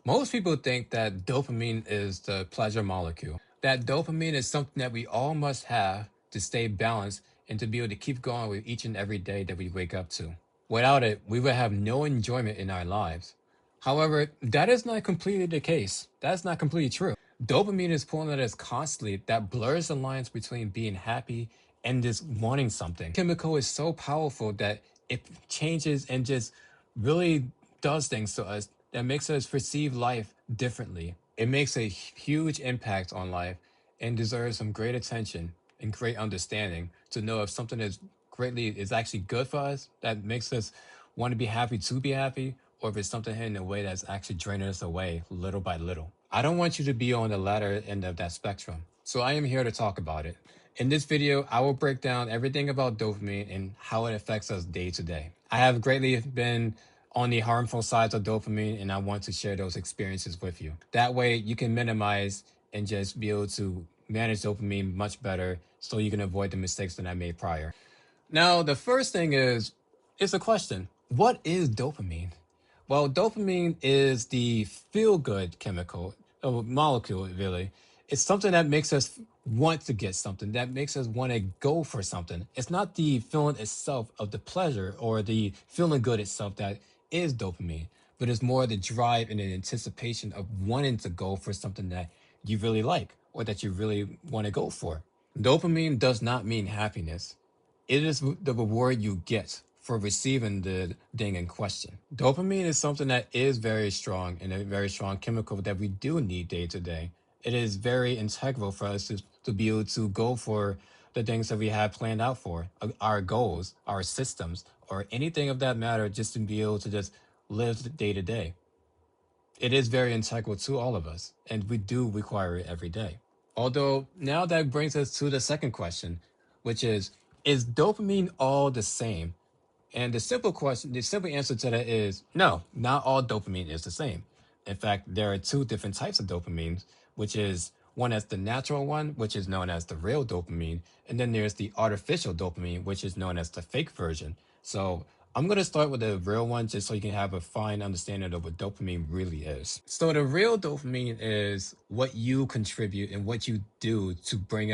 Most people think that dopamine is the pleasure molecule. That dopamine is something that we all must have to stay balanced and to be able to keep going with each and every day that we wake up to. Without it, we would have no enjoyment in our lives. However, that is not completely the case. That's not completely true. Dopamine is pulling at us constantly that blurs the lines between being happy and just wanting something. Chemical is so powerful that it changes and just really does things to us that makes us perceive life differently. It makes a huge impact on life and deserves some great attention and great understanding to know if something is actually good for us that makes us want to be happy, or if it's something in a way that's actually draining us away little by little. I don't want you to be on the latter end of that spectrum. So I am here to talk about it. In this video, I will break down everything about dopamine and how it affects us day to day. I have greatly been on the harmful sides of dopamine, and I want to share those experiences with you. That way, you can minimize and just be able to manage dopamine much better so you can avoid the mistakes that I made prior. Now, the first thing is, it's a question. What is dopamine? Well, dopamine is the feel good chemical, molecule, really. It's something that makes us want to get something, that makes us want to go for something. It's not the feeling itself of the pleasure or the feeling good itself that is dopamine, but it's more the drive and the anticipation of wanting to go for something that you really like or that you really want to go for. Dopamine does not mean happiness. It is the reward you get for receiving the thing in question. Dopamine is something that is very strong and a very strong chemical that we do need day to day. It is very integral for us to be able to go for the things that we have planned out for, our goals, our systems, or anything of that matter, just to be able to just live day to day. It is very integral to all of us, and we do require it every day. Although now that brings us to the second question, which is dopamine all the same? And the simple answer to that is no, not all dopamine is the same. In fact, there are two different types of dopamines, which is one that's the natural one, which is known as the real dopamine, and then there's the artificial dopamine, which is known as the fake version. So I'm going to start with the real one just so you can have a fine understanding of what dopamine really is. So the real dopamine is what you contribute and what you do to bring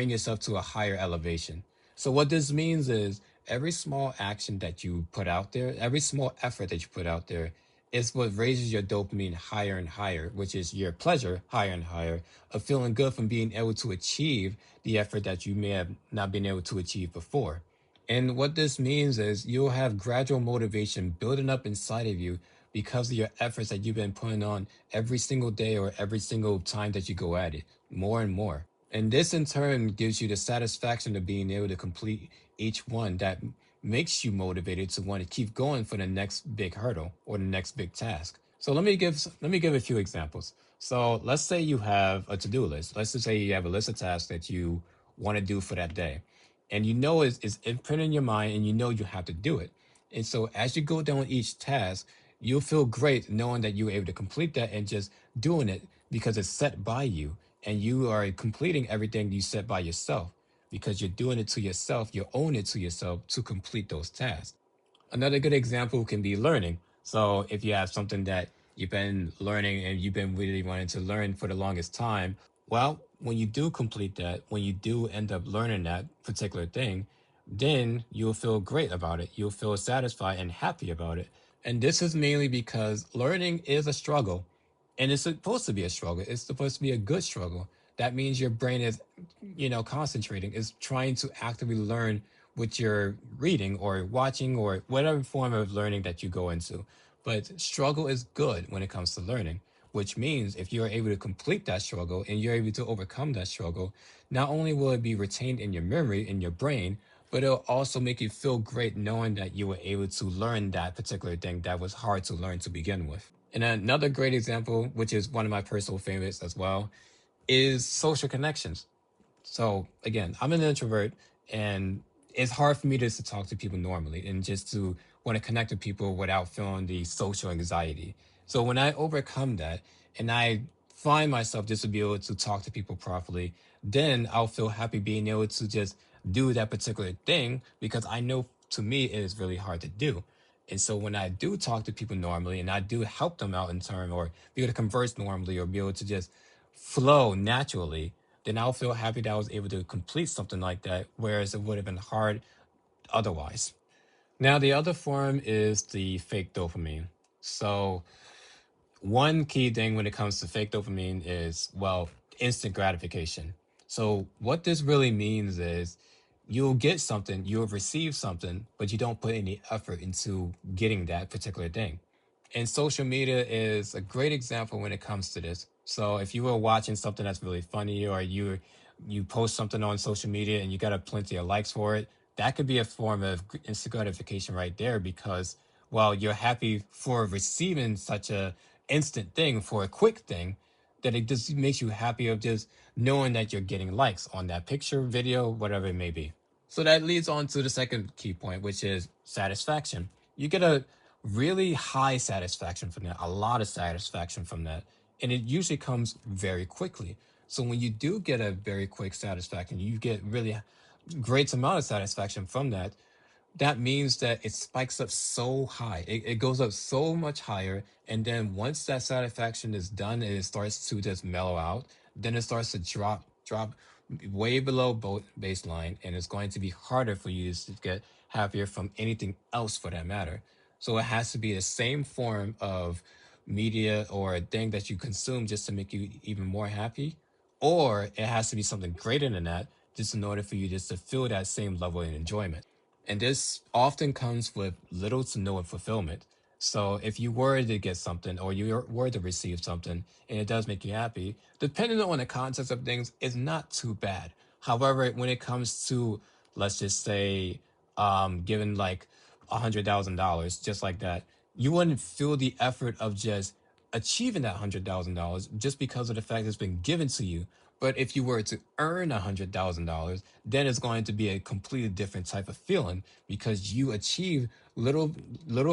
yourself to a higher elevation. So what this means is every small action that you put out there, every small effort that you put out there is what raises your dopamine higher and higher, which is your pleasure higher and higher of feeling good from being able to achieve the effort that you may have not been able to achieve before. And what this means is you'll have gradual motivation building up inside of you because of your efforts that you've been putting on every single day or every single time that you go at it, more and more. And this in turn gives you the satisfaction of being able to complete each one that makes you motivated to want to keep going for the next big hurdle or the next big task. So let me give a few examples. So let's say you have a to-do list. Let's just say you have a list of tasks that you want to do for that day. And you know it's imprinted in your mind and you know you have to do it. And so as you go down each task, you'll feel great knowing that you were able to complete that and just doing it because it's set by you and you are completing everything you set by yourself because you're doing it to yourself, you own it to yourself to complete those tasks. Another good example can be learning. So if you have something that you've been learning and you've been really wanting to learn for the longest time, well, when you do complete that, when you do end up learning that particular thing, then you'll feel great about it. You'll feel satisfied and happy about it. And this is mainly because learning is a struggle and it's supposed to be a struggle. It's supposed to be a good struggle. That means your brain is, concentrating, is trying to actively learn what you're reading or watching or whatever form of learning that you go into. But struggle is good when it comes to learning, which means if you're able to complete that struggle and you're able to overcome that struggle, not only will it be retained in your memory, in your brain, but it'll also make you feel great knowing that you were able to learn that particular thing that was hard to learn to begin with. And another great example, which is one of my personal favorites as well, is social connections. So again, I'm an introvert and it's hard for me just to talk to people normally and just to want to connect with people without feeling the social anxiety. So when I overcome that and I find myself just to be able to talk to people properly, then I'll feel happy being able to just do that particular thing because I know to me it is really hard to do. And so when I do talk to people normally and I do help them out in turn or be able to converse normally or be able to just flow naturally, then I'll feel happy that I was able to complete something like that, whereas it would have been hard otherwise. Now, the other form is the fake dopamine. So, one key thing when it comes to fake dopamine is, well, instant gratification. So, what this really means is you'll get something, you'll receive something, but you don't put any effort into getting that particular thing. And social media is a great example when it comes to this. So if you were watching something that's really funny or you post something on social media and you got a plenty of likes for it, that could be a form of instant gratification right there because while you're happy for receiving such a instant thing for a quick thing, that it just makes you happy of just knowing that you're getting likes on that picture, video, whatever it may be. So that leads on to the second key point, which is satisfaction. You get a really high satisfaction from that, a lot of satisfaction from that. And it usually comes very quickly. So when you do get a very quick satisfaction, you get really great amount of satisfaction from that, that means that it spikes up so high. It goes up so much higher. And then once that satisfaction is done and it starts to just mellow out, then it starts to drop way below baseline. And it's going to be harder for you to get happier from anything else for that matter. So it has to be the same form of media or a thing that you consume just to make you even more happy. Or it has to be something greater than that, just in order for you just to feel that same level of enjoyment. And this often comes with little to no fulfillment. So if you were to get something or you were to receive something and it does make you happy, depending on the context of things, it's not too bad. However, when it comes to, let's just say, giving like $100,000, just like that, you wouldn't feel the effort of just achieving that $100,000 just because of the fact it's been given to you. But if you were to earn $100,000, then it's going to be a completely different type of feeling because you achieve little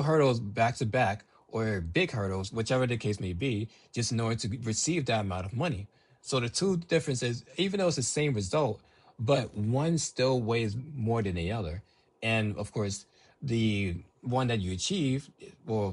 hurdles back to back or big hurdles, whichever the case may be, just in order to receive that amount of money. So the two differences, even though it's the same result, but one still weighs more than the other. And of course, the one that you achieve or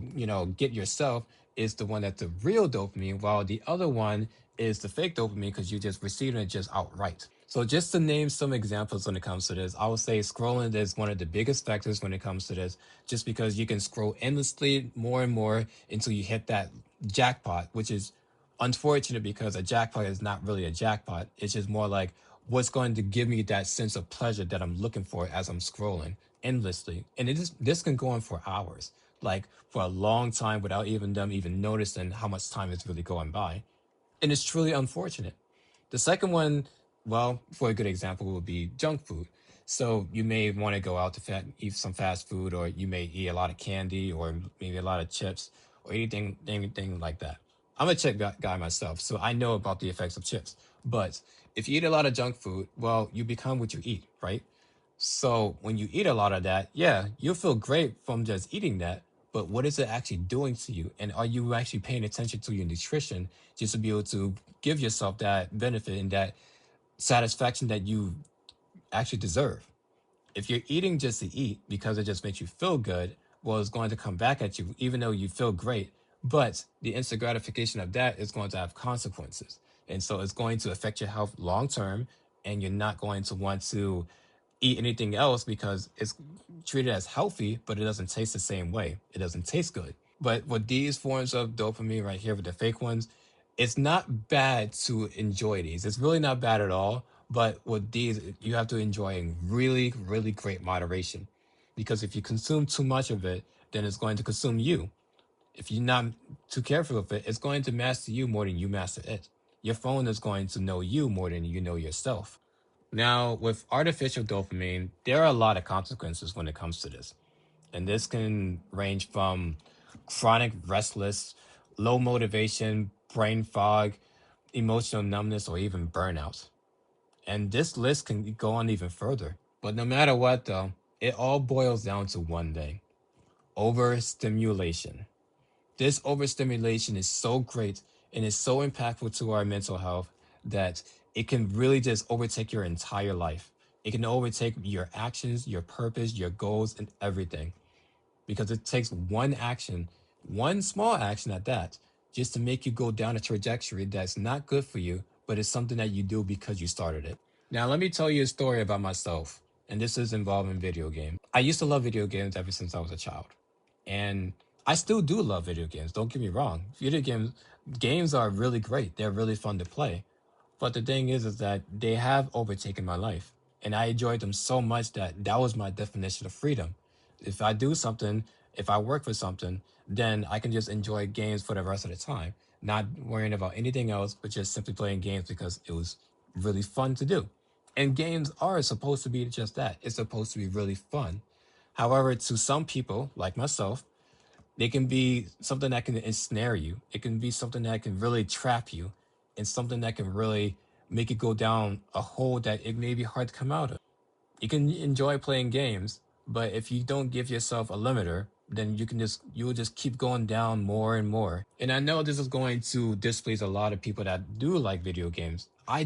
get yourself is the one that's the real dopamine, while the other one is the fake dopamine because you just receiving it just outright. So just to name some examples when it comes to this, I would say scrolling is one of the biggest factors when it comes to this, just because you can scroll endlessly more and more until you hit that jackpot, which is unfortunate because a jackpot is not really a jackpot. It's just more like what's going to give me that sense of pleasure that I'm looking for as I'm scrolling endlessly. And this can go on for hours, like for a long time without even them even noticing how much time is really going by. And it's truly unfortunate. The second one, well, for a good example, would be junk food. So you may want to go out to eat some fast food, or you may eat a lot of candy, or maybe a lot of chips, or anything like that. I'm a chip guy myself, so I know about the effects of chips. But if you eat a lot of junk food, well, you become what you eat, right? So when you eat a lot of that, yeah, you'll feel great from just eating that. But what is it actually doing to you? And are you actually paying attention to your nutrition just to be able to give yourself that benefit and that satisfaction that you actually deserve? If you're eating just to eat because it just makes you feel good, well, it's going to come back at you, even though you feel great. But the instant gratification of that is going to have consequences. And so it's going to affect your health long term. And you're not going to want to eat anything else because it's treated as healthy, but it doesn't taste the same way. It doesn't taste good. But with these forms of dopamine right here, with the fake ones, it's not bad to enjoy these. It's really not bad at all. But with these, you have to enjoy in really, really great moderation. Because if you consume too much of it, then it's going to consume you. If you're not too careful with it, it's going to master you more than you master it. Your phone is going to know you more than you know yourself. Now, with artificial dopamine, there are a lot of consequences when it comes to this. And this can range from chronic restless, low motivation, brain fog, emotional numbness, or even burnout. And this list can go on even further. But no matter what, though, it all boils down to one thing: overstimulation. This overstimulation is so great and is so impactful to our mental health that it can really just overtake your entire life. It can overtake your actions, your purpose, your goals, and everything. because it takes one action, one small action at that, just to make you go down a trajectory that's not good for you, but it's something that you do because you started it. Now, let me tell you a story about myself, and this is involving video games. I used to love video games ever since I was a child, and I still do love video games. Don't get me wrong. Games are really great. They're really fun to play. But the thing is that they have overtaken my life, and I enjoyed them so much that that was my definition of freedom. If I do something, if I work for something, then I can just enjoy games for the rest of the time, not worrying about anything else, but just simply playing games because it was really fun to do. And games are supposed to be just that. It's supposed to be really fun. However, to some people, like myself, they can be something that can ensnare you. It can be something that can really trap you, and something that can really make you go down a hole that it may be hard to come out of. You can enjoy playing games, but if you don't give yourself a limiter, then you will just keep going down more and more. And I know this is going to displease a lot of people that do like video games. I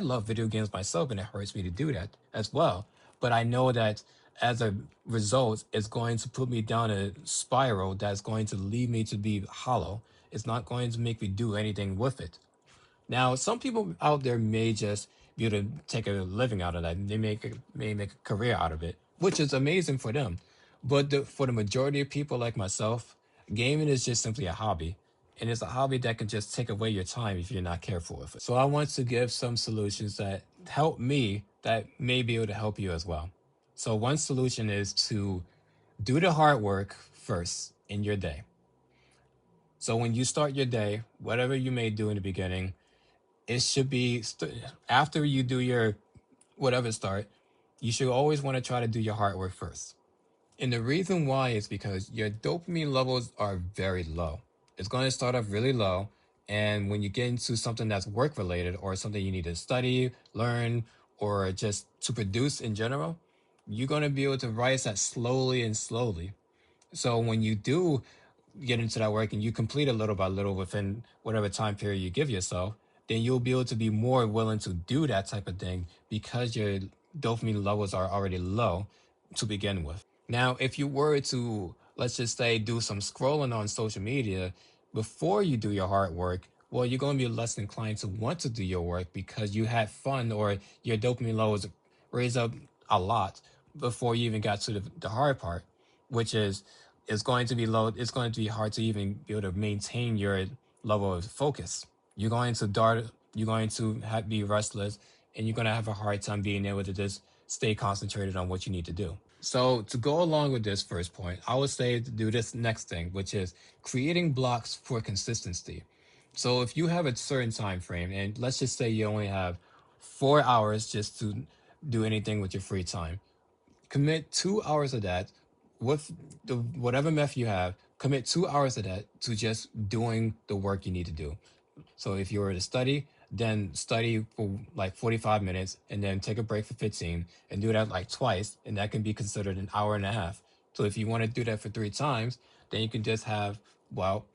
love video games myself, and it hurts me to do that as well. But I know that as a result, it's going to put me down a spiral that's going to lead me to be hollow. It's not going to make me do anything with it. Now, some people out there may just be able to take a living out of that. They may make a career out of it, which is amazing for them. But for the majority of people like myself, gaming is just simply a hobby. And it's a hobby that can just take away your time if you're not careful with it. So I want to give some solutions that help me that may be able to help you as well. So one solution is to do the hard work first in your day. So when you start your day, whatever you may do in the beginning, it should be after you do your whatever start, you should always want to try to do your hard work first. And the reason why is because your dopamine levels are very low. It's going to start off really low. And when you get into something that's work related or something you need to study, learn, or just to produce in general, you're going to be able to rise that slowly and slowly. So when you do get into that work and you complete it little by little within whatever time period you give yourself, then you'll be able to be more willing to do that type of thing because your dopamine levels are already low to begin with. Now, if you were to, let's just say, do some scrolling on social media before you do your hard work, well, you're going to be less inclined to want to do your work because you had fun or your dopamine levels raised up a lot before you even got to the hard part, which is it's going to be low. It's going to be hard to even be able to maintain your level of focus. You're going to dart. You're going to be restless, and you're going to have a hard time being able to just stay concentrated on what you need to do. So to go along with this first point, I would say to do this next thing, which is creating blocks for consistency. So if you have a certain time frame, and let's just say you only have 4 hours just to do anything with your free time, commit 2 hours of that with the whatever method you have. Commit 2 hours of that to just doing the work you need to do. So if you were to study, then study for like 45 minutes and then take a break for 15 and do that like twice. And that can be considered an hour and a half. So if you want to do that for 3 times, then you can just have, well,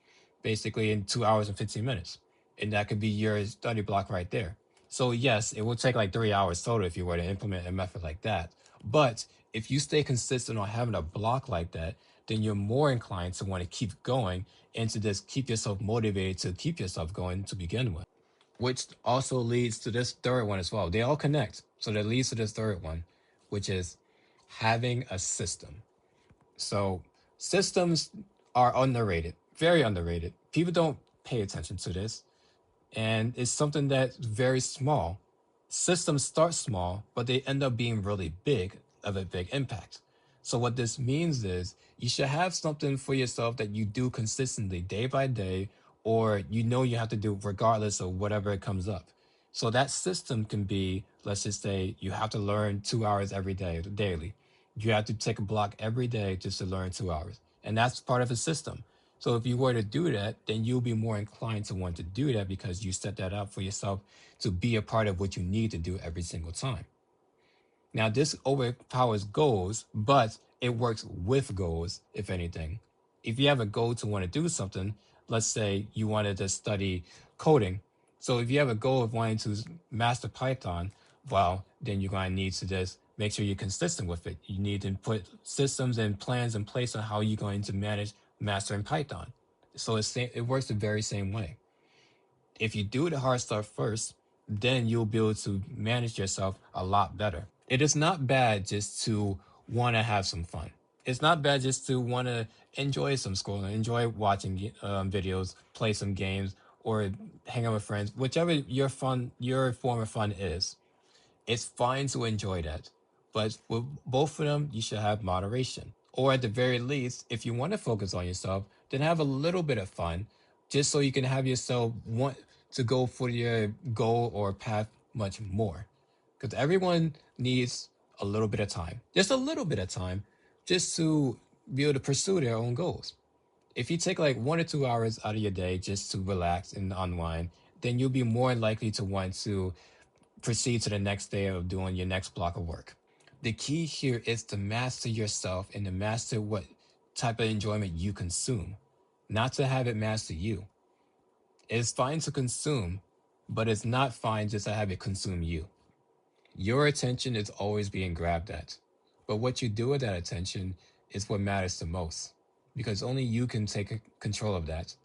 basically in 2 hours and 15 minutes. And that could be your study block right there. So yes, it will take like 3 hours total if you were to implement a method like that. But if you stay consistent on having a block like that, then you're more inclined to want to keep going and to just keep yourself motivated to keep yourself going to begin with. Which also leads to this third one as well. They all connect. So that leads to this third one, which is having a system. So systems are underrated, very underrated. People don't pay attention to this. And it's something that's very small. Systems start small, but they end up being really big, of a big impact. So what this means is you should have something for yourself that you do consistently day by day, or you know you have to do regardless of whatever it comes up. So that system can be, let's just say you have to learn 2 hours every day, daily. You have to take a block every day just to learn 2 hours. And that's part of a system. So if you were to do that, then you'll be more inclined to want to do that because you set that up for yourself to be a part of what you need to do every single time. Now, this overpowers goals, but it works with goals, if anything. If you have a goal to want to do something, let's say you wanted to study coding. So if you have a goal of wanting to master Python, well, then you're going to need to just Make sure you're consistent with it. You need to put systems and plans in place on how you're going to manage mastering Python. So it works the very same way. If you do the hard stuff first, then you'll be able to manage yourself a lot better. It is not bad just to want to have some fun. It's not bad just to want to enjoy some scrolling, enjoy watching videos, play some games, or hang out with friends, whichever your form of fun is. It's fine to enjoy that. But with both of them, you should have moderation. Or at the very least, if you want to focus on yourself, then have a little bit of fun just so you can have yourself want to go for your goal or path much more. Because everyone needs a little bit of time, just a little bit of time, just to be able to pursue their own goals. If you take like 1 or 2 hours out of your day just to relax and unwind, then you'll be more likely to want to proceed to the next day of doing your next block of work. The key here is to master yourself and to master what type of enjoyment you consume, not to have it master you. It's fine to consume, but it's not fine just to have it consume you. Your attention is always being grabbed at, but what you do with that attention is what matters the most, because only you can take control of that.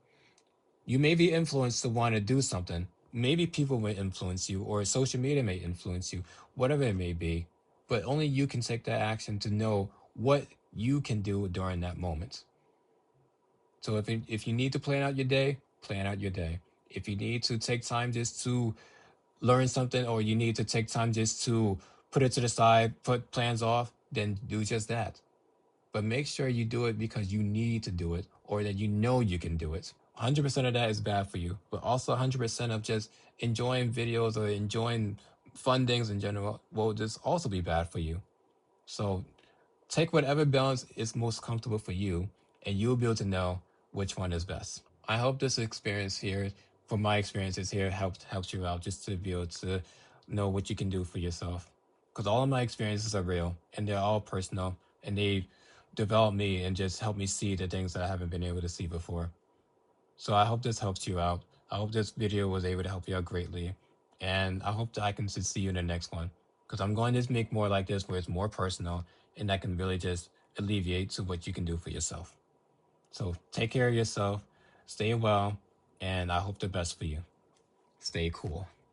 You may be influenced to want to do something. Maybe people may influence you, or social media may influence you, whatever it may be. But only you can take that action to know what you can do during that moment. So if you need to plan out your day, plan out your day. If you need to take time just to learn something, or you need to take time just to put it to the side, put plans off, then do just that. But make sure you do it because you need to do it or that you know you can do it. 100% of that is bad for you, but also 100% of just enjoying videos or enjoying fun things in general will just also be bad for you. So take whatever balance is most comfortable for you, and you'll be able to know which one is best. I hope this experience here, from my experiences here, helps you out just to be able to know what you can do for yourself. Because all of my experiences are real and they're all personal, and they develop me and just help me see the things that I haven't been able to see before. So I hope this helps you out. I hope this video was able to help you out greatly. And I hope that I can just see you in the next one. Because I'm going to make more like this where it's more personal and that can really just alleviate to what you can do for yourself. So take care of yourself, stay well, and I hope the best for you. Stay cool.